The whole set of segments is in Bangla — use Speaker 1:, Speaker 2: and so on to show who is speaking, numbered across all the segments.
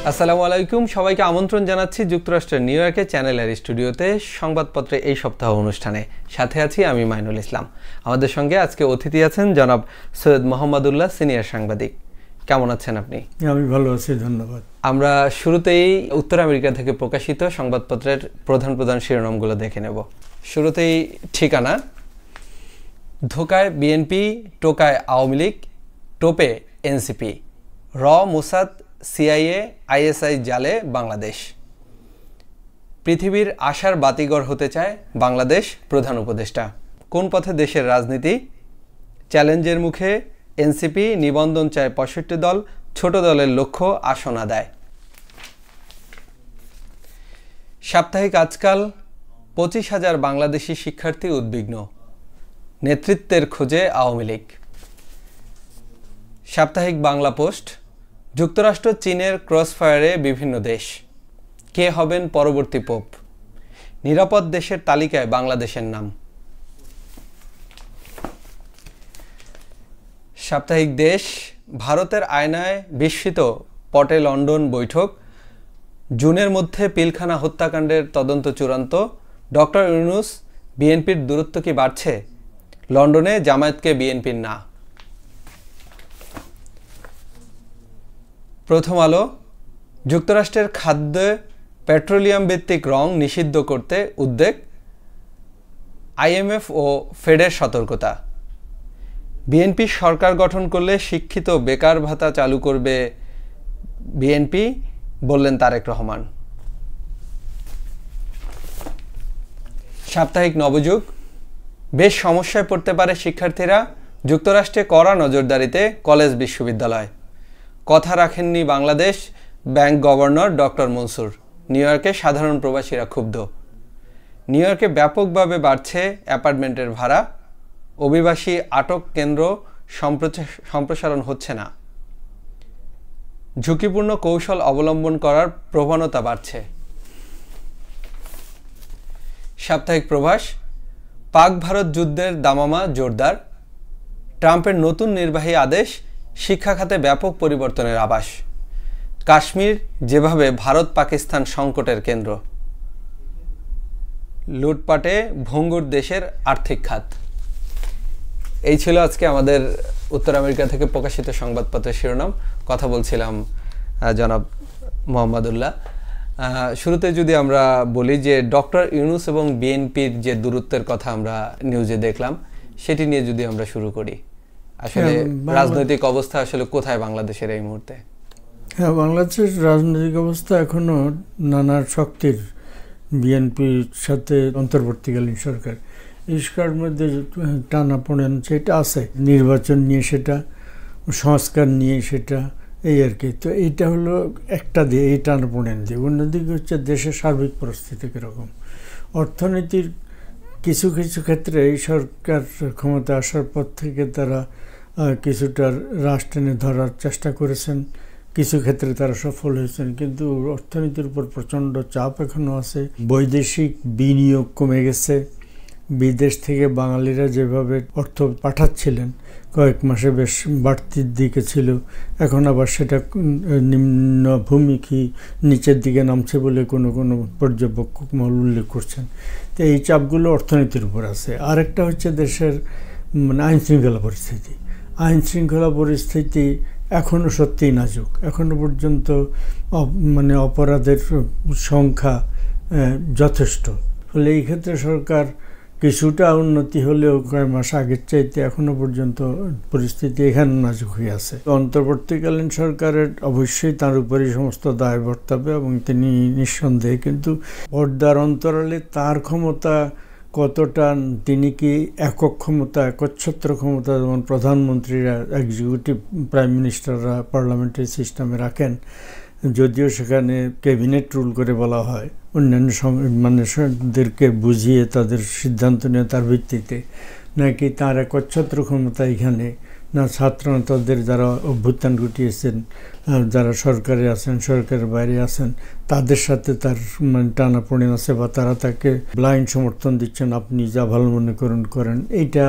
Speaker 1: আসসালামু আলাইকুম, সবাইকে আমন্ত্রণ জানাচ্ছি যুক্তরাষ্ট্রের নিউ ইয়র্কের চ্যানেলের স্টুডিওতে সংবাদপত্রে এই সপ্তাহ অনুষ্ঠানে। সাথে আছি আমি মাইনুল ইসলাম। আমাদের সঙ্গে আজকে অতিথি আছেন জনাব সৈয়দ মোহাম্মদুল্লাহ, সিনিয়র সাংবাদিক। কেমন আছেন আপনি?
Speaker 2: আমি ভালো আছি, ধন্যবাদ।
Speaker 1: আমরা শুরুতেই উত্তর আমেরিকা থেকে প্রকাশিত সংবাদপত্রের প্রধান প্রধান শিরোনামগুলো দেখে নেব। শুরুতেই ঠিকানা: ধোকায় বিএনপি, টোকায় আওয়ামী লীগ, টোপে এনসিপি, মোসাদ, সিআইএ, আইএসআই জালে বাংলাদেশ। পৃথিবীর আশার বাতিঘর হতে চায় বাংলাদেশ, প্রধান উপদেষ্টা। কোন পথে দেশের রাজনীতি? চ্যালেঞ্জের মুখে এনসিপি, নিবন্ধন চায় ৬৫ দল, ছোট দলের লক্ষ্য আসন আদায়। সাপ্তাহিক আজকাল: ২৫,০০০ বাংলাদেশি শিক্ষার্থী উদ্বিগ্ন, নেতৃত্বের খোঁজে আওয়ামী লীগ। সাপ্তাহিক বাংলা পোস্ট: যুক্তরাষ্ট্র চীনের ক্রসফায়ারে বিভিন্ন দেশ, কে হবেন পরবর্তী পোপ? নিরাপদ দেশের তালিকায় বাংলাদেশের নাম। সাপ্তাহিক দেশ: ভারতের আয়নায় বিস্মিত পটে লন্ডন বৈঠক, জুনের মধ্যে পিলখানা হত্যাকাণ্ডের তদন্ত চূড়ান্ত, ডক্টর ইউনূস, বিএনপির দূরত্ব কি বাড়ছে? লন্ডনে জামায়াতকে বিএনপির না। প্রথম আলো: যুক্তরাষ্ট্রের খাদ্যে পেট্রোলিয়াম ভিত্তিক রং নিষিদ্ধ করতে উদ্যোগ, আইএমএফ ও ফেডের সতর্কতা। বিএনপি সরকার গঠন করলে শিক্ষিত বেকার ভাতা চালু করবে বিএনপি, বললেন তারেক রহমান। সাপ্তাহিক নবযুগ: বেশ সমস্যায় পড়তে পারে শিক্ষার্থীরা, যুক্তরাষ্ট্রে কড়া নজরদারিতে কলেজ বিশ্ববিদ্যালয়। কথা রাখেননি Bangladesh, bank governor doctor Mansur. New ইয়র্কে সাধারণ প্রবাসীরা ক্ষুব্ধ। নিউ ইয়র্কে ব্যাপকভাবে বাড়ছে অ্যাপার্টমেন্টের ভাড়া, অভিবাসী আটক কেন্দ্র সম্প্রসারণ হচ্ছে না। ঝুঁকিপূর্ণ কৌশল অবলম্বন করার প্রবণতা বাড়ছে। সাপ্তাহিক প্রভাস: পাক ভারত যুদ্ধের দামামা জোরদার, ট্রাম্পের নতুন নির্বাহী আদেশ শিক্ষা খাতে ব্যাপক পরিবর্তনের আভাস। কাশ্মীর যেভাবে ভারত পাকিস্তান সংকটের কেন্দ্র। লুটপাটে ভঙ্গুর দেশের আর্থিক খাত। এই ছিল আজকে আমাদের উত্তর আমেরিকা থেকে প্রকাশিত সংবাদপত্রের শিরোনাম। কথা বলছিলাম জনাব মোহাম্মদুল্লাহ। শুরুতে যদি আমরা বলি যে ডক্টর ইউনূস এবং বিএনপির যে দূরত্বের কথা আমরা নিউজে দেখলাম, সেটি নিয়ে যদি আমরা শুরু করি, আসলে রাজনৈতিক অবস্থা আসলে কোথায় বাংলাদেশের এই মুহূর্তে?
Speaker 2: হ্যাঁ, বাংলাদেশের রাজনৈতিক অবস্থা এখনো নানা শক্তির, বিএনপির সাথে অন্তর্বর্তীকালীন সরকার, ইস্কার মধ্যে টানাপোড়েন সেটা আছে। নির্বাচন নিয়ে সেটা, সংস্কার নিয়ে সেটা, এই আর কি। তো এইটা হলো একটা দিয়ে, এই টানাপোড়েন দিয়ে। অন্যদিকে হচ্ছে দেশের সার্বিক পরিস্থিতি কীরকম। অর্থনীতির কিছু কিছু ক্ষেত্রে এই সরকার ক্ষমতা আসার পর থেকে তারা কিছুটা রাশ টেনে ধরার চেষ্টা করেছেন, কিছু ক্ষেত্রে তারা সফল হয়েছেন, কিন্তু অর্থনীতির উপর প্রচণ্ড চাপ এখনও আছে। বৈদেশিক বিনিয়োগ কমে গেছে। বিদেশ থেকে বাঙালিরা যেভাবে অর্থ পাঠাচ্ছিলেন কয়েক মাসে বেশ বাড়তির দিকে ছিল, এখন আবার সেটা নিম্নভূমিকি নিচের দিকে নামছে বলে কোনো কোনো পর্যবেক্ষক মহল উল্লেখ করছেন। তো এই চাপগুলো অর্থনীতির উপর আছে। আরেকটা হচ্ছে দেশের আইনশৃঙ্খলা পরিস্থিতি। আইনশৃঙ্খলা পরিস্থিতি এখনও সত্যিই নাজুক। এখনও পর্যন্ত অপরাধের সংখ্যা যথেষ্ট। ফলে এই ক্ষেত্রে সরকার কিছুটা উন্নতি হলেও কয়েক মাস আগের চাইতে এখনও পর্যন্ত পরিস্থিতি এখানে নাজুক হয়ে আছে। অন্তর্বর্তীকালীন সরকারের অবশ্যই তার উপরই সমস্ত দায় বর্তাবে এবং তিনি নিঃসন্দেহে, কিন্তু পর্দার অন্তরালে তার ক্ষমতা কতটা, তিনি কি একক ক্ষমতা, একচ্ছত্র ক্ষমতা, যেমন প্রধানমন্ত্রীরা, এক্সিকিউটিভ প্রাইম মিনিস্টাররা পার্লামেন্টারি সিস্টেমে রাখেন, যদিও সেখানে ক্যাবিনেট রুল করে বলা হয়, অন্যান্য মানুষদেরকে বুঝিয়ে তাদের সিদ্ধান্ত নেয় তার ভিত্তিতে, নাকি তার একচ্ছত্র ক্ষমতা এখানে, না ছাত্র নেতাদের যারা অভ্যুত্থান ঘটিয়েছেন, যারা সরকারে আছেন, সরকারের বাইরে আছেন, তাদের সাথে তার টানাপোড়েন আছে, বা তারা তাকে ব্লাইন্ড সমর্থন দিচ্ছেন, আপনি যা ভালো মনে করেন। এইটা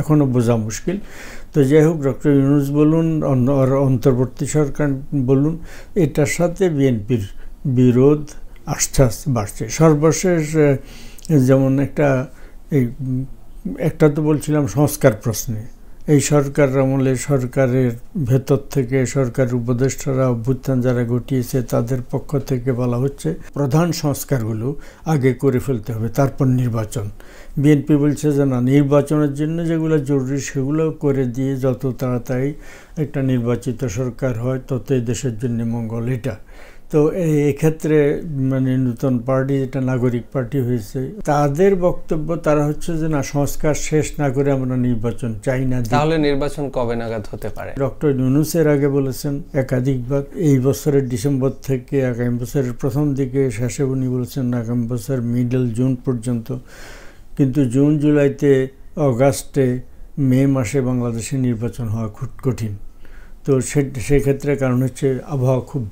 Speaker 2: এখনও বোঝা মুশকিল। তো যাই হোক, ডক্টর ইউনূস বলুন, অন্তর্বর্তী সরকার বলুন, এটার সাথে বিএনপির বিরোধ আস্তে আস্তে বাড়ছে। সর্বশেষ যেমন একটা তো বলছিলাম সংস্কার প্রশ্নে, এই সরকার আমলে সরকারের ভেতর থেকে সরকারের উপদেষ্টারা অভ্যুত্থান যারা ঘটিয়েছে তাদের পক্ষ থেকে বলা হচ্ছে প্রধান সংস্কারগুলো আগে করে ফেলতে হবে, তারপর নির্বাচন। বিএনপি বলছে যে না, নির্বাচনের জন্য যেগুলো জরুরি সেগুলো করে দিয়ে যত তাড়াতাড়ি একটা নির্বাচিত সরকার হয় ততই দেশের জন্য মঙ্গল। এটা তো এক্ষেত্রে মানে নতুন পার্টি যেটা নাগরিক পার্টি হয়েছে, তাদের বক্তব্য তারা হচ্ছে যে না, সংস্কার শেষ না করে আমরা নির্বাচন চাই না।
Speaker 1: তাহলে নির্বাচন কবে নাগাদ হতে পারে?
Speaker 2: ডক্টর ইউনূসের আগে বলেছেন একাধিকবার, এই বছরের ডিসেম্বর থেকে আগামী বছরের প্রথম দিকে, শেষে উনি বলেছেন আগামী বছর মিডল জুন পর্যন্ত। কিন্তু জুন জুলাইতে, অগাস্টে, মে মাসে বাংলাদেশে নির্বাচন হওয়া খুব কঠিন। তো সেক্ষেত্রে কারণ হচ্ছে আবহাওয়া খুব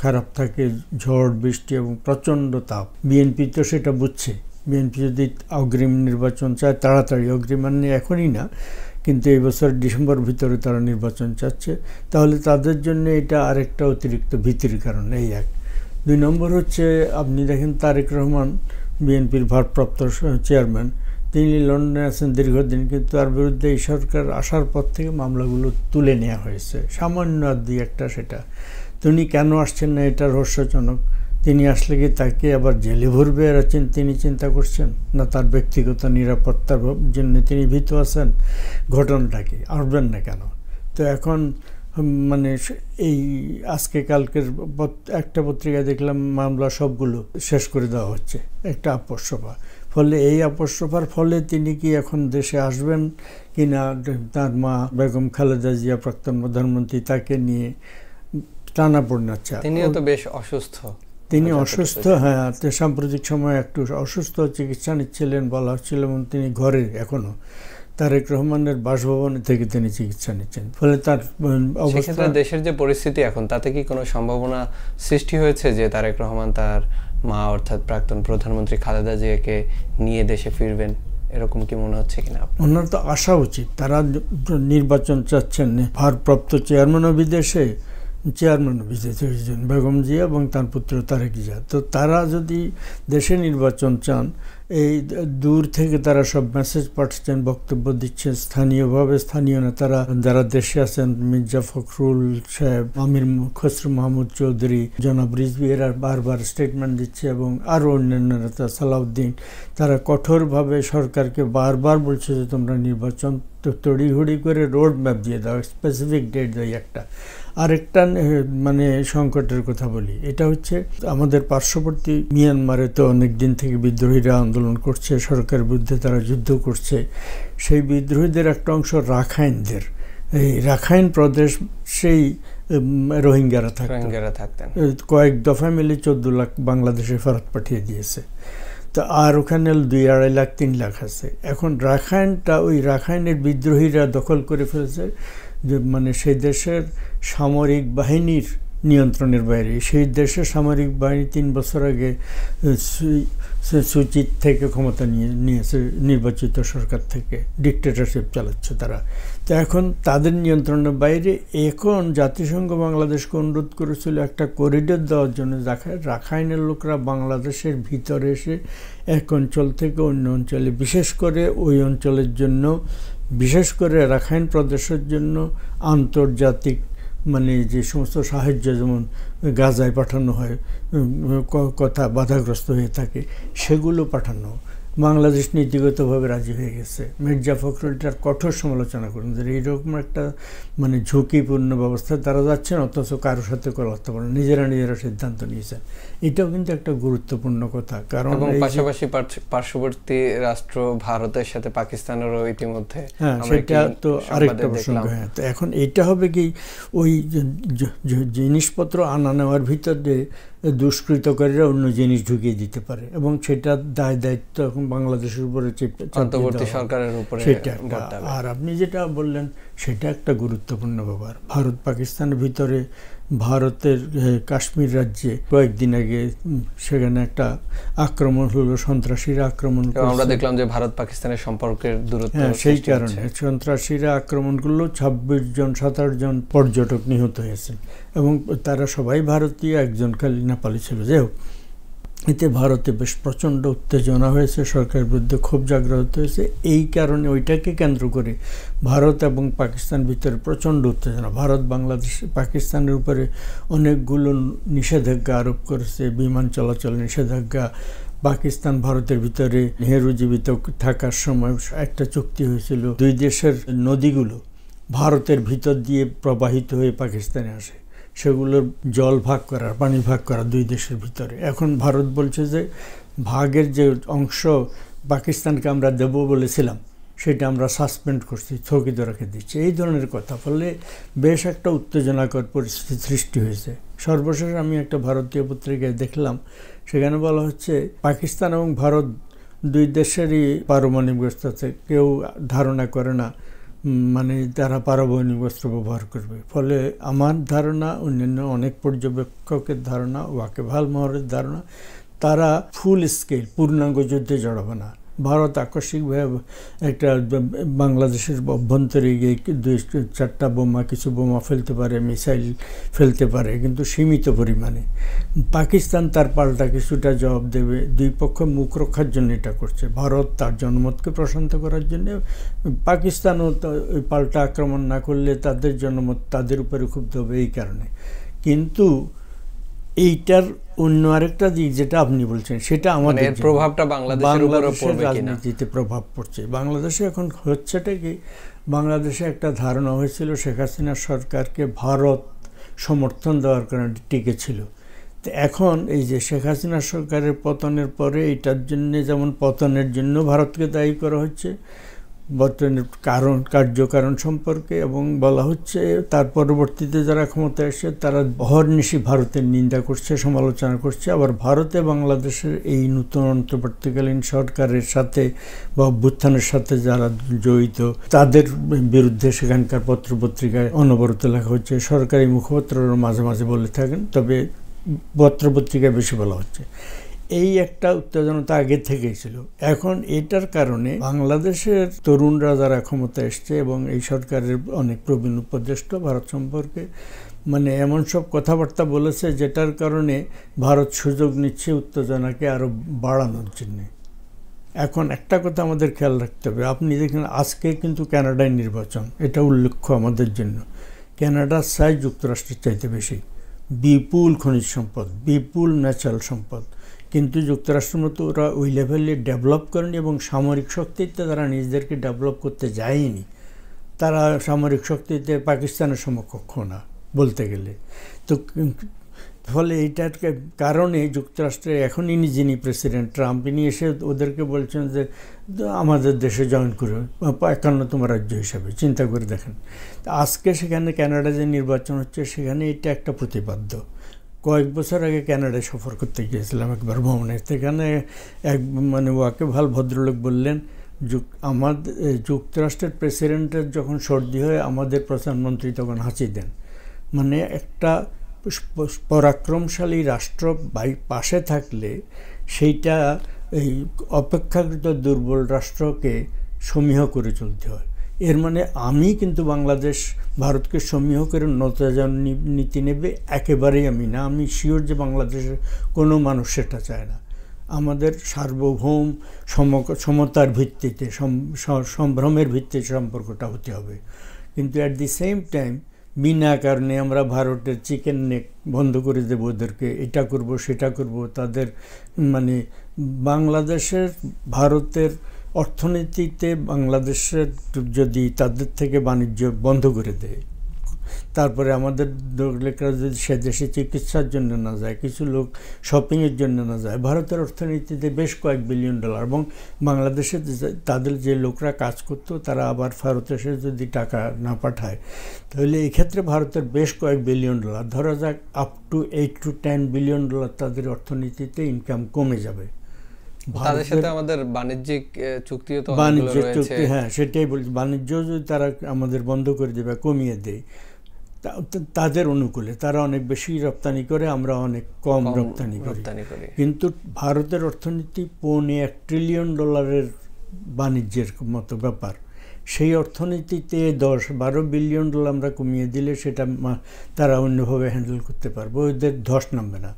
Speaker 2: খারাপ থাকে, ঝড় বৃষ্টি এবং প্রচণ্ড তাপ। বিএনপি তো সেটা বুঝছে। বিএনপি যদি অগ্রিম নির্বাচন চায় তাড়াতাড়ি, অগ্রিম মানে এখনই না, কিন্তু এই বছর ডিসেম্বর ভিতরে তারা নির্বাচন চাচ্ছে, তাহলে তাদের জন্য এটা আরেকটা অতিরিক্ত ভীতির কারণ। এই এক। 2 নম্বর হচ্ছে, আপনি দেখেন তারেক রহমান বিএনপির ভারপ্রাপ্ত চেয়ারম্যান, তিনি লন্ডনে আছেন দীর্ঘদিন, কিন্তু তার বিরুদ্ধে এই সরকার আসার পর থেকে মামলাগুলো তুলে নেওয়া হয়েছে, সামান্য আর 2-1টা। সেটা তিনি কেন আসছেন না এটা রহস্যজনক। তিনি আসলে কি তাকে আবার জেলে ভরবে আর তিনি চিন্তা করছেন, না তার ব্যক্তিগত নিরাপত্তার জন্য তিনি ভীত আছেন? ঘটনাটা কি, আসবেন না কেন? তো এখন মানে এই আজকে কালকের একটা পত্রিকায় দেখলাম মামলা সবগুলো শেষ করে দেওয়া হচ্ছে, একটা আপসসভা। ফলে এই আপসসভার ফলে তিনি কি এখন দেশে আসবেন কি না, তার মা বেগম খালেদা জিয়া প্রাক্তন প্রধানমন্ত্রী, তাকে নিয়ে টানাপোড়েন। আচ্ছা,
Speaker 1: তিনিও তো বেশ অসুস্থ।
Speaker 2: তিনি অসুস্থ, হ্যাঁ, সাম্প্রতিক সময় একটু অসুস্থ, চিকিৎসা নিচ্ছিলেন বলা হচ্ছিল, এবং তিনি ঘরে এখনও তারেক রহমানের বাসভবনে থেকে তিনি চিকিৎসা নিচ্ছেন। ফলে তার অবস্থা,
Speaker 1: দেশের যে পরিস্থিতি এখন, তাতে কি কোনো সম্ভাবনা সৃষ্টি হয়েছে যে তারেক রহমান তার মা অর্থাৎ প্রাক্তন প্রধানমন্ত্রী খালেদা জিয়াকে নিয়ে দেশে ফিরবেন? এরকম কি মনে হচ্ছে কিনা?
Speaker 2: ওনার তো আসা উচিত। তারা নির্বাচন চাচ্ছেন, ভারপ্রাপ্ত চেয়ারম্যানও বিদেশে, বেগম জিয়া এবং তার পুত্র তারেক জিয়া। তো তারা যদি দেশে নির্বাচন চান, এই দূর থেকে তারা সব মেসেজ পাঠাচ্ছেন, বক্তব্য দিচ্ছেন স্থানীয়ভাবে। স্থানীয় নেতারা যারা দেশে আছেন, মির্জা ফখরুল সাহেব, আমির খসরু মাহমুদ চৌধুরী, জনাব রিজভী, এরা বারবার স্টেটমেন্ট দিচ্ছে, এবং আরও অন্যান্য নেতা, সালাউদ্দিন, তারা কঠোরভাবে সরকারকে বারবার বলছে যে তোমরা নির্বাচন তড়িঘড়ি করে রোড ম্যাপ দিয়ে দাও, স্পেসিফিক ডেট দেয় একটা। আরেকটা মানে সংকটের কথা বলি, এটা হচ্ছে আমাদের পার্শ্ববর্তী মিয়ানমারে তো অনেক দিন থেকে বিদ্রোহীরা আন্দোলন করছে, সরকারের বিরুদ্ধে তারা যুদ্ধ করছে। সেই বিদ্রোহীদের একটা অংশ রাখাইনদের, এই রাখাইন প্রদেশ, সেই রোহিঙ্গারা থাকতেন, কয়েক দফা মিলে 14 লাখ বাংলাদেশে ফেরত পাঠিয়ে দিয়েছে। তো আর ওখানে 2-2.5 লাখ 3 লাখ আছে। এখন রাখাইনটা, ওই রাখাইনের বিদ্রোহীরা দখল করে ফেলেছে, যে মানে সেই দেশের সামরিক বাহিনীর নিয়ন্ত্রণের বাইরে। সেই দেশের সামরিক বাহিনী 3 বছর আগে সুচিত থেকে ক্ষমতা নিয়েছে, নির্বাচিত সরকার থেকে ডিক্টেটরশিপ চালাচ্ছে তারা। তো এখন তাদের নিয়ন্ত্রণের বাইরে। এখন জাতিসংঘ বাংলাদেশকে অনুরোধ করেছিল একটা করিডোর দেওয়ার জন্য। রাখাইনের লোকরা বাংলাদেশের ভিতরে এসে এক অঞ্চল থেকে অন্য অঞ্চলে, বিশেষ করে ওই অঞ্চলের জন্য, বিশেষ করে রাখাইন প্রদেশের জন্য আন্তর্জাতিক মানে যে সমস্ত সাহায্য, যেমন গাজায় পাঠানো হয়, কথা বাধাগ্রস্ত হয়ে থাকে, সেগুলো পাঠানো। বাংলাদেশ নীতিগতভাবে রাজি হয়ে গেছে। মির্জা ফখরুলটার কঠোর সমালোচনা করেন যে এইরকম একটা মানে ঝুঁকিপূর্ণ ব্যবস্থা তারা যাচ্ছেন, অথচ কারোর সাথে কথা বলেন, নিজেরা সিদ্ধান্ত নিয়েছেন। এটাও কিন্তু একটা গুরুত্বপূর্ণ কথা। কারণ
Speaker 1: পাশাপাশি পার্শ্ববর্তী রাষ্ট্র ভারতের সাথে পাকিস্তানেরও ইতিমধ্যে,
Speaker 2: হ্যাঁ, সেটা তো আরেকটা প্রসঙ্গ। হ্যাঁ, তো এখন এটা হবে কি, ওই জিনিসপত্র আনা নেওয়ার ভিতরে দুষ্কৃতকারীরা অন্য জিনিস ঢুকিয়ে দিতে পারে, এবং সেটার দায়িত্ব এখন বাংলাদেশের উপরে
Speaker 1: অন্তর্বর্তী সরকারের উপরে।
Speaker 2: সেটা। আর আপনি যেটা বললেন সেটা একটা গুরুত্বপূর্ণ ব্যাপার। ভারত পাকিস্তানের ভিতরে ভারতের কাশ্মীর রাজ্যে কয়েকদিন আগে সেখানে একটা আক্রমণ হলো, সন্ত্রাসীরা আক্রমণ করলো।
Speaker 1: আমরা দেখলাম যে ভারত পাকিস্তানের সম্পর্কের দূরত্ব,
Speaker 2: সেই কারণে সন্ত্রাসীরা আক্রমণ করলো, 27 জন পর্যটক নিহত হয়েছেন এবং তারা সবাই ভারতীয়, একজন খালি নেপালি ছিল। যাই হোক, এতে ভারতে বেশ প্রচণ্ড উত্তেজনা হয়েছে, সরকারের বিরুদ্ধে ক্ষোভ জাগ্রত হয়েছে। এই কারণে ওইটাকে কেন্দ্র করে ভারত এবং পাকিস্তান ভিতরে প্রচণ্ড উত্তেজনা। ভারত বাংলাদেশ পাকিস্তানের উপরে অনেকগুলো নিষেধাজ্ঞা আরোপ করেছে, বিমান চলাচল নিষেধাজ্ঞা। পাকিস্তান ভারতের ভিতরে নেহেরু জীবিত থাকার সময় একটা চুক্তি হয়েছিল, দুই দেশের নদীগুলো ভারতের ভিতর দিয়ে প্রবাহিত হয়ে পাকিস্তানে আসে, সেগুলোর জল ভাগ করার, পানি ভাগ করা দুই দেশের ভিতরে। এখন ভারত বলছে যে ভাগের যে অংশ পাকিস্তানকে আমরা দেব বলেছিলাম সেটা আমরা সাসপেন্ড করছি, স্থগিত রেখে দিচ্ছি, এই ধরনের কথা। ফলে বেশ একটা উত্তেজনাকর পরিস্থিতি সৃষ্টি হয়েছে। সর্বশেষ আমি একটা ভারতীয় পত্রিকায় দেখলাম, সেখানে বলা হচ্ছে পাকিস্তান এবং ভারত দুই দেশেরই পারমাণবিক অস্ত্র আছে, কেউ ধারণা করে না মানে তারা পারমাণবিক অস্ত্র ব্যবহার করবে। ফলে আমার ধারণা, অন্যান্য অনেক পর্যবেক্ষকের ধারণা, ওয়াকেবহাল মহলের ধারণা, তারা ফুল স্কেল পূর্ণাঙ্গ যুদ্ধে জড়াবে না। ভারত আকস্মিকভাবে একটা বাংলাদেশের অভ্যন্তরে গিয়ে 2-4টা বোমা, কিছু বোমা ফেলতে পারে, মিসাইল ফেলতে পারে, কিন্তু সীমিত পরিমাণে। পাকিস্তান তার পাল্টা কিছুটা জবাব দেবে। দুই পক্ষ মুখ রক্ষার জন্য এটা করছে। ভারত তার জনমতকে প্রশান্ত করার জন্য, পাকিস্তানও ওই পাল্টা আক্রমণ না করলে তাদের জনমত তাদের উপরে ক্ষুব্ধ হবে, এই কারণে। কিন্তু এইটার অন্য আরেকটা দিক যেটা আপনি বলছেন, সেটা আমাদের
Speaker 1: প্রভাবটা বাংলাদেশের
Speaker 2: রাজনীতিতে প্রভাব পড়ছে। বাংলাদেশে এখন হচ্ছেটা কি, বাংলাদেশে একটা ধারণা হয়েছিল শেখ হাসিনা সরকারকে ভারত সমর্থন দেওয়ার কারণে টিকে ছিল। তো এখন এই যে শেখ হাসিনা সরকারের পতনের পরে এটার জন্য, যেমন পতনের জন্য ভারতকে দায়ী করা হচ্ছে বর্তমানের কার্যকারণ সম্পর্কে, এবং বলা হচ্ছে তার পরবর্তীতে যারা ক্ষমতায় এসে তারা অহর্নিশি ভারতের নিন্দা করছে, সমালোচনা করছে। আবার ভারতে বাংলাদেশের এই নতুন অন্তর্বর্তীকালীন সরকারের সাথে বা অভ্যুত্থানের সাথে যারা জড়িত তাদের বিরুদ্ধে সেখানকার পত্রপত্রিকায় অনবরত লেখা হচ্ছে। সরকারি মুখপাত্ররা মাঝে মাঝে বলে থাকেন, তবে পত্রপত্রিকায় বেশি বলা হচ্ছে। এই একটা উত্তেজনা তো আগে থেকেই ছিল। এখন এটার কারণে বাংলাদেশের তরুণরা যারা ক্ষমতা এসছে এবং এই সরকারের অনেক প্রবীণ উপদেষ্টা ভারত সম্পর্কে মানে এমন সব কথাবার্তা বলেছে, যেটার কারণে ভারত সুযোগ নিচ্ছে উত্তেজনাকে আরও বাড়ানোর জন্য। এখন একটা কথা আমাদের খেয়াল রাখতে হবে, আপনি দেখেন আজকে কিন্তু কানাডায় নির্বাচন, এটা উল্লেখ্য আমাদের জন্য। কানাডার সাইজ যুক্তরাষ্ট্রের চাইতে বেশি, বিপুল খনিজ সম্পদ, বিপুল ন্যাচারাল সম্পদ, কিন্তু যুক্তরাষ্ট্রের মতো ওরা ওই লেভেলে ডেভেলপ করেনি এবং সামরিক শক্তিতে তারা নিজেদেরকে ডেভেলপ করতে যায়নি। তারা সামরিক শক্তিতে পাকিস্তানের সমকক্ষ না বলতে গেলে। তো ফলে এইটার কারণে যুক্তরাষ্ট্রে এখন যিনি প্রেসিডেন্ট ট্রাম্প, ইনি এসে ওদেরকে বলছেন যে আমাদের দেশে জয়েন করবে 51তম রাজ্য হিসাবে। চিন্তা করে দেখেন, আজকে সেখানে কানাডা যে নির্বাচন হচ্ছে সেখানে এটা একটা প্রতিপাদ্য। কয়েক বছর আগে কানাডায় সফর করতে গিয়েছিলাম একবার ভ্রমণে। সেখানে এক মানে ওয়াকেবহাল ভদ্রলোক বললেন, আমাদের যুক্তরাষ্ট্রের প্রেসিডেন্টের যখন সর্দি হয় আমাদের প্রধানমন্ত্রী তখন হাঁচি দেন। মানে একটা পরাক্রমশালী রাষ্ট্র পাশে থাকলে সেইটা এই অপেক্ষাকৃত দুর্বল রাষ্ট্রকে সমীহ করে চলতে হয়। এর মানে আমি কিন্তু বাংলাদেশ ভারতকে সমীহ করে নতজান নীতি নেবে একেবারেই আমি না। আমি শিওর যে বাংলাদেশের কোনো মানুষ সেটা চায় না। আমাদের সার্বভৌম সমতার ভিত্তিতে, সম্ভ্রমের ভিত্তিতে সম্পর্কটা হতে হবে। কিন্তু অ্যাট দি সেম টাইম বিনা কারণে আমরা ভারতের চিকেন নেক বন্ধ করে দেব, ওদেরকে এটা করব সেটা করব। তাদের মানে বাংলাদেশের ভারতের অর্থনীতিতে বাংলাদেশের যদি তাদের থেকে বাণিজ্য বন্ধ করে দেয়, তারপরে আমাদের লোকেরা যদি সে দেশে চিকিৎসার জন্য না যায়, কিছু লোক শপিংয়ের জন্য না যায়, ভারতের অর্থনীতিতে বেশ কয়েক বিলিয়ন ডলার, এবং বাংলাদেশে তাদের যে লোকরা কাজ করতো তারা আবার ভারতে এসে যদি টাকা না পাঠায়, তাহলে এই ক্ষেত্রে ভারতের বেশ কয়েক বিলিয়ন ডলার, ধরা যাক up to 8 to 10 billion dollar তাদের অর্থনীতিতে ইনকাম কমে যাবে।
Speaker 1: তাদের সাথে আমাদের বাণিজ্যিক চুক্তিও তো
Speaker 2: বাণিজ্যিক চুক্তি, হ্যাঁ সেটাই বলছি। বাণিজ্য যদি তারা আমাদের বন্ধ করে দেবে, কমিয়ে দেয়, তাদের অনুকূলে, তারা অনেক বেশি রপ্তানি করে, আমরা অনেক কম রপ্তানি করি। কিন্তু ভারতের অর্থনীতি $1 ট্রিলিয়ন বাণিজ্যের মতো ব্যাপার। সেই অর্থনীতিতে $10-12 বিলিয়ন আমরা কমিয়ে দিলে সেটা তারা অন্যভাবে হ্যান্ডেল করতে পারবে, ওদের ধস নামবে না।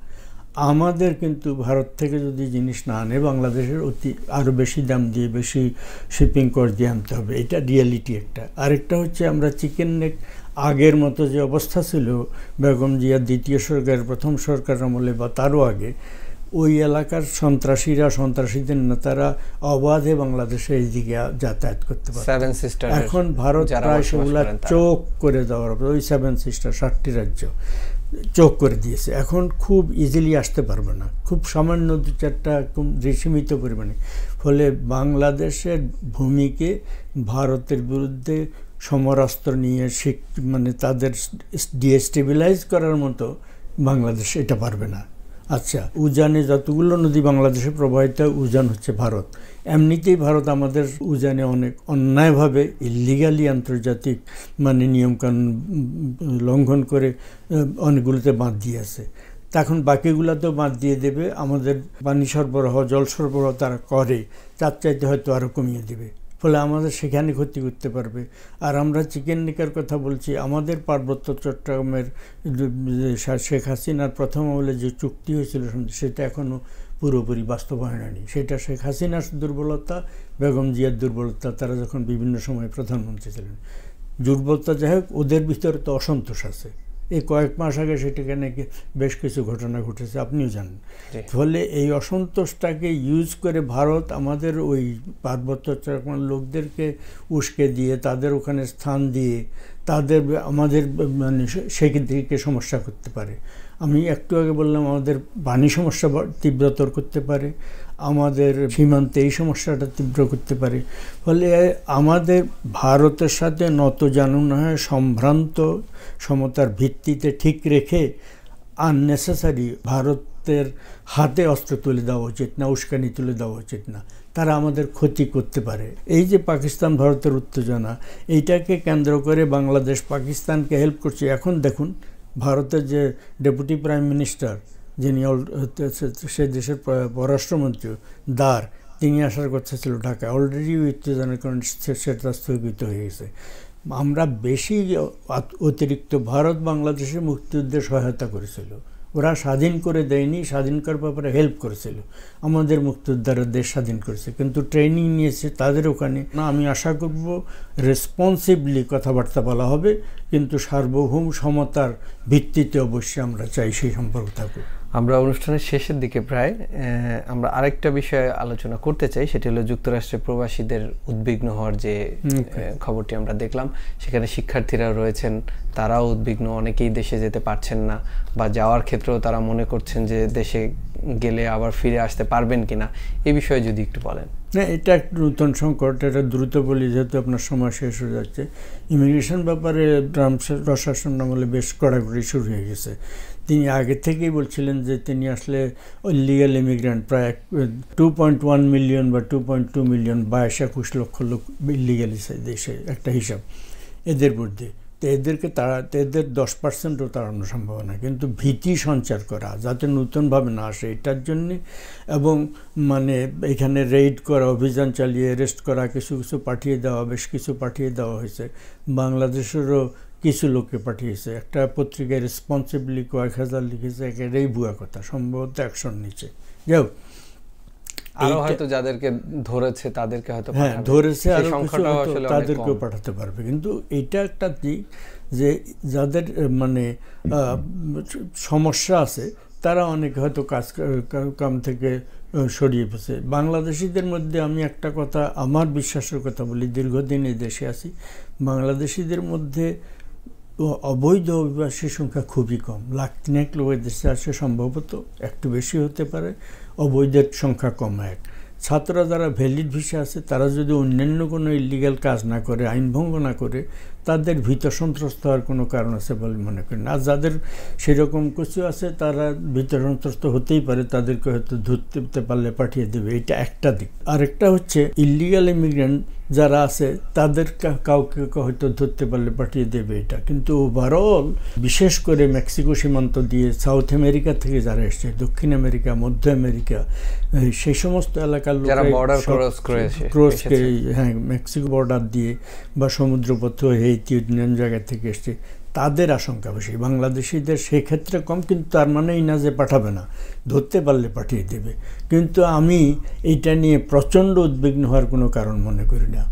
Speaker 2: আমাদের কিন্তু ভারত থেকে যদি জিনিস না আনে, বাংলাদেশের আরও বেশি দাম দিয়ে, বেশি শিপিং কস্ট দিয়ে আনতে হবে। এটা রিয়ালিটি একটা। আরেকটা হচ্ছে আমরা চিকেন নেক আগের মতো যে অবস্থা ছিল বেগম জিয়ার দ্বিতীয় সরকারের প্রথম সরকার আমলে বা তারও আগে, ওই এলাকার সন্ত্রাসীদের নেতারা অবাধে বাংলাদেশে এইদিকে যাতায়াত করতে পারে। এখন ভারত প্রায় সেগুলা চোখ করে দেওয়ার, ওই 7 সিস্টার 7টি রাজ্য চোখ করে দিয়েছে। এখন খুব ইজিলি আসতে পারবে না, খুব সামান্য 2-4টা সীমিত পরিমাণে। ফলে বাংলাদেশের ভূমিকে ভারতের বিরুদ্ধে সমরাস্ত্র নিয়ে মানে তাদের ডিস্টেবিলাইজ করার মতো বাংলাদেশ এটা পারবে না। আচ্ছা, উজানে যতগুলো নদী বাংলাদেশে প্রবাহিত, উজান হচ্ছে ভারত। এমনিতেই ভারত আমাদের উজানে অনেক অন্যায়ভাবে ইলিগালি আন্তর্জাতিক মানে নিয়মকানুন লঙ্ঘন করে অনেকগুলোতে বাঁধ দিয়েছে। তখন বাকিগুলোতেও বাঁধ দিয়ে দেবে। আমাদের পানি সরবরাহ, জল সরবরাহ তারা করে, তার চাইতে হয়তো আরও কমিয়ে দেবে। ফলে আমাদের সেখানে ক্ষতি করতে পারবে। আর আমরা চিকেন নেকের কথা বলছি, আমাদের পার্বত্য চট্টগ্রামের শেখ হাসিনার প্রথম আমলে যে চুক্তি হয়েছিল সেটা এখনও পুরোপুরি বাস্তবায়ন হয়নি। সেটা শেখ হাসিনার দুর্বলতা, বেগম জিয়ার দুর্বলতা, তারা যখন বিভিন্ন সময় প্রধানমন্ত্রী ছিলেন। দুর্বলতা যাই হোক, ওদের ভিতরে তো অসন্তোষ আছে। এই কয়েক মাস আগে সেটাকে নাকি বেশ কিছু ঘটনা ঘটেছে, আপনিও জানেন। ফলে এই অসন্তোষটাকে ইউজ করে ভারত আমাদের ওই পার্বত্য চট্টগ্রামের লোকদেরকে উস্কে দিয়ে, তাদের ওখানে স্থান দিয়ে, তাদের আমাদের মানে সেদিকে সমস্যা করতে পারে। আমি একটু আগে বললাম আমাদের পানি সমস্যা তীব্রতর করতে পারে, আমাদের সীমান্তে এই সমস্যাটা তীব্র করতে পারে। ফলে আমাদের ভারতের সাথে নত জানু না হয় সম্ভ্রান্ত সমতার ভিত্তিতে ঠিক রেখে আননেসেসারি ভারতের হাতে অস্ত্র তুলে দেওয়া উচিত না, উস্কানি তুলে দেওয়া উচিত না। তারা আমাদের ক্ষতি করতে পারে। এই যে পাকিস্তান ভারতের উত্তেজনা, এইটাকে কেন্দ্র করে বাংলাদেশ পাকিস্তানকে হেল্প করছে। এখন দেখুন, ভারতের যে ডেপুটি প্রাইম মিনিস্টার, যিনি সে দেশের পররাষ্ট্রমন্ত্রী দার, তিনি আসার কথা ছিল ঢাকায়। অলরেডি উত্তেজনার কারণে সেটা স্থগিত হয়ে গেছে। আমরা বেশি অতিরিক্ত ভারত বাংলাদেশের মুক্তিযুদ্ধে সহায়তা করেছিল, ওরা স্বাধীন করে দেয়নি, স্বাধীন করার ব্যাপারে হেল্প করেছিল। আমাদের মুক্তিযোদ্ধারা দেশ স্বাধীন করেছে, কিন্তু ট্রেনিং নিয়েছে তাদের ওখানে না। আমি আশা করব রেসপন্সিবলি কথাবার্তা বলা হবে, কিন্তু সার্বভৌম সমতার ভিত্তিতে অবশ্যই আমরা চাই সেই সম্পর্ক থাকুক।
Speaker 1: আমরা অনুষ্ঠানের শেষের দিকে প্রায়, আমরা আরেকটা বিষয়ে আলোচনা করতে চাই, সেটি হলো যুক্তরাষ্ট্রের প্রবাসীদের উদ্বিগ্ন হওয়ার যে খবরটি আমরা দেখলাম। সেখানে শিক্ষার্থীরা রয়েছেন, তারাও উদ্বিগ্ন, অনেকেই দেশে যেতে পারছেন না, বা যাওয়ার ক্ষেত্রেও তারা মনে করছেন যে দেশে গেলে আবার ফিরে আসতে পারবেন কিনা। এই বিষয়ে যদি একটু বলেন।
Speaker 2: না, এটা একটু নূতন সংকট, এটা দ্রুত বলি যেহেতু আপনার সময় শেষ হয়ে যাচ্ছে। ইমিগ্রেশন ব্যাপারে ট্রাম্প প্রশাসন আমলে বেশ কড়াকড়ি শুরু হয়ে গেছে। তিনি আগে থেকেই বলছিলেন যে তিনি আসলে ইলিগাল ইমিগ্রেন্ট প্রায় 2.1 মিলিয়ন বা 2.2 মিলিয়ন, 22-21 লক্ষ লোক ইলিগাল দেশে একটা হিসাব এদের মধ্যে। তো এদেরকে এদের 10%ও তাড়ানো সম্ভব না, কিন্তু ভীতি সঞ্চার করা যাতে নতুনভাবে না আসে এটার জন্যে, এবং মানে এখানে রেইড করা, অভিযান চালিয়ে অ্যারেস্ট করা, কিছু কিছু পাঠিয়ে দেওয়া, বেশ কিছু পাঠিয়ে দেওয়া হয়েছে। বাংলাদেশেরও কিছু লোককে পাঠিয়েছে। একটা পত্রিকায় রেসপন্সিবলি কয়েক হাজার লিখেছে, একেবারেই ভুয়া কথা, সম্ভবত অ্যাকশন নিচ্ছে। যাও,
Speaker 1: আরো হয়তো যাদেরকে ধরেছে তাদেরকে হয়তো
Speaker 2: ধরেছে, আর তাদেরকেও পাঠাতে পারবে। কিন্তু এটা একটা দিক যে যাদের মানে সমস্যা আছে তারা অনেকে হয়তো কাম থেকে সরিয়ে ফেলছে। বাংলাদেশিদের মধ্যে আমি একটা কথা, আমার বিশ্বাসের কথা বলি, দীর্ঘদিন এই দেশে আছি, বাংলাদেশিদের মধ্যে অবৈধ অভিবাসীর সংখ্যা খুবই কম। 1,300,000 লোক দেশে আসে, সম্ভবত একটু বেশি হতে পারে, অবৈধের সংখ্যা কম। ছাত্ররা যারা ভ্যালিড ভিসা আছে, তারা যদি অন্যান্য কোনো ইলিগাল কাজ না করে, আইন ভঙ্গ না করে, তাদের ভীত সন্ত্রস্ত হওয়ার কোনো কারণ আছে বলে মনে করি না। আর যাদের সেরকম কিছু আছে তারা ভীত সন্ত্রস্ত হতেই পারে, তাদেরকে হয়তো ধরতে পারলে পাঠিয়ে দেবে, এটা একটা দিক। আরেকটা হচ্ছে ইলিগাল ইমিগ্রেন্ট যারা আছে তাদের কাউকে হয়তো ধরতে পারলে পাঠিয়ে দেবে, এটা কিন্তু ওভারঅল বিশেষ করে মেক্সিকো সীমান্ত দিয়ে সাউথ আমেরিকা থেকে যারা এসছে, দক্ষিণ আমেরিকা, মধ্য আমেরিকা, সেই সমস্ত এলাকার ক্রসকে, হ্যাঁ, মেক্সিকো বর্ডার দিয়ে বা সমুদ্রপথ হেইতি অন্যান্য জায়গা থেকে এসছে, তাদের আশঙ্কা বেশি। বাংলাদেশিদের সেক্ষেত্রে কম, কিন্তু তার মানেই না যে পাঠাবে না, ধরতে পারলে পাঠিয়ে দেবে। কিন্তু আমি এইটা নিয়ে প্রচণ্ড উদ্বিগ্ন হওয়ার কোনো কারণ মনে করি না।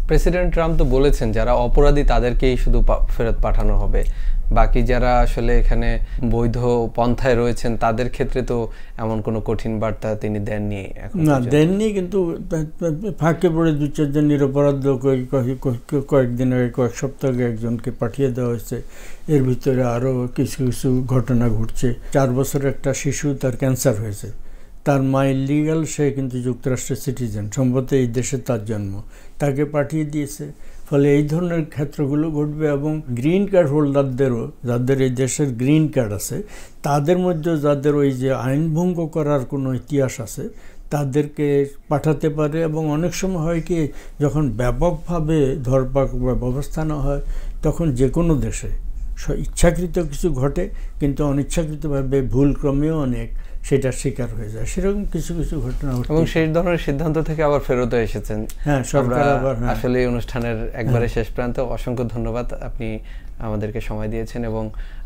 Speaker 1: প্রেসিডেন্ট ট্রাম্প তো বলেছেন যারা অপরাধী তাদেরকেই শুধু ফেরত পাঠানো হবে, বাকি যারা আসলে এখানে বৈধ পন্থায় রয়েছেন তাদের ক্ষেত্রে তো এমন কোনো কঠিন বার্তা তিনি দেননি।
Speaker 2: না, দেননি, কিন্তু ফাঁকে পড়ে 2-4 জন নিরপরাধ লোক কয়েকদিন আগে, কয়েক সপ্তাহ আগে একজনকে পাঠিয়ে দেওয়া হয়েছে। এর ভিতরে আরও কিছু কিছু ঘটনা ঘটছে। 4 বছরের একটা শিশু, তার ক্যান্সার হয়েছে, তার মা ইলিগাল, সে কিন্তু যুক্তরাষ্ট্রের সিটিজেন, সম্ভবত এই দেশে তার জন্ম, তাকে পাঠিয়ে দিয়েছে। ফলে এই ধরনের ক্ষেত্রগুলো ঘটবে। এবং গ্রিন কার্ড হোল্ডারদেরও, যাদের এই দেশের গ্রিন কার্ড আছে, তাদের মধ্যে যাদের ওই যে আইনভঙ্গ করার কোনো ইতিহাস আছে, তাদেরকে পাঠাতে পারে। এবং অনেক সময় হয় কি, যখন ব্যাপকভাবে ধরপাকড় বা ব্যবস্থা না হয়, তখন যে কোনো দেশে ইচ্ছাকৃত কিছু ঘটে, কিন্তু অনিচ্ছাকৃতভাবে ভুলক্রমেও অনেক সেটার শিকার হয়ে যায়। সেরকম কিছু কিছু ঘটনা ঘটে
Speaker 1: এবং সেই ধরনের সিদ্ধান্ত থেকে আবার ফেরত এসেছেন।
Speaker 2: হ্যাঁ, সরকার আবার
Speaker 1: আসলে এই অনুষ্ঠানের একবারে শেষ প্রান্তে অসংখ্য ধন্যবাদ, আপনি আমাদেরকে সময় দিয়েছেন এবং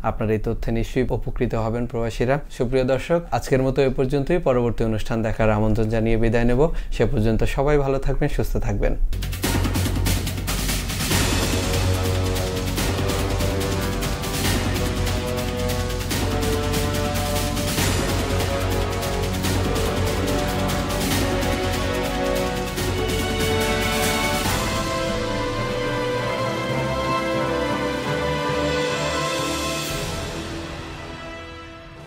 Speaker 1: আপনার এই তথ্যে নিশ্চয়ই উপকৃত হবেন প্রবাসীরা। সুপ্রিয় দর্শক, আজকের মতো এ পর্যন্তই। পরবর্তী অনুষ্ঠান দেখার আমন্ত্রণ জানিয়ে বিদায় নেব। সে পর্যন্ত সবাই ভালো থাকবেন, সুস্থ থাকবেন।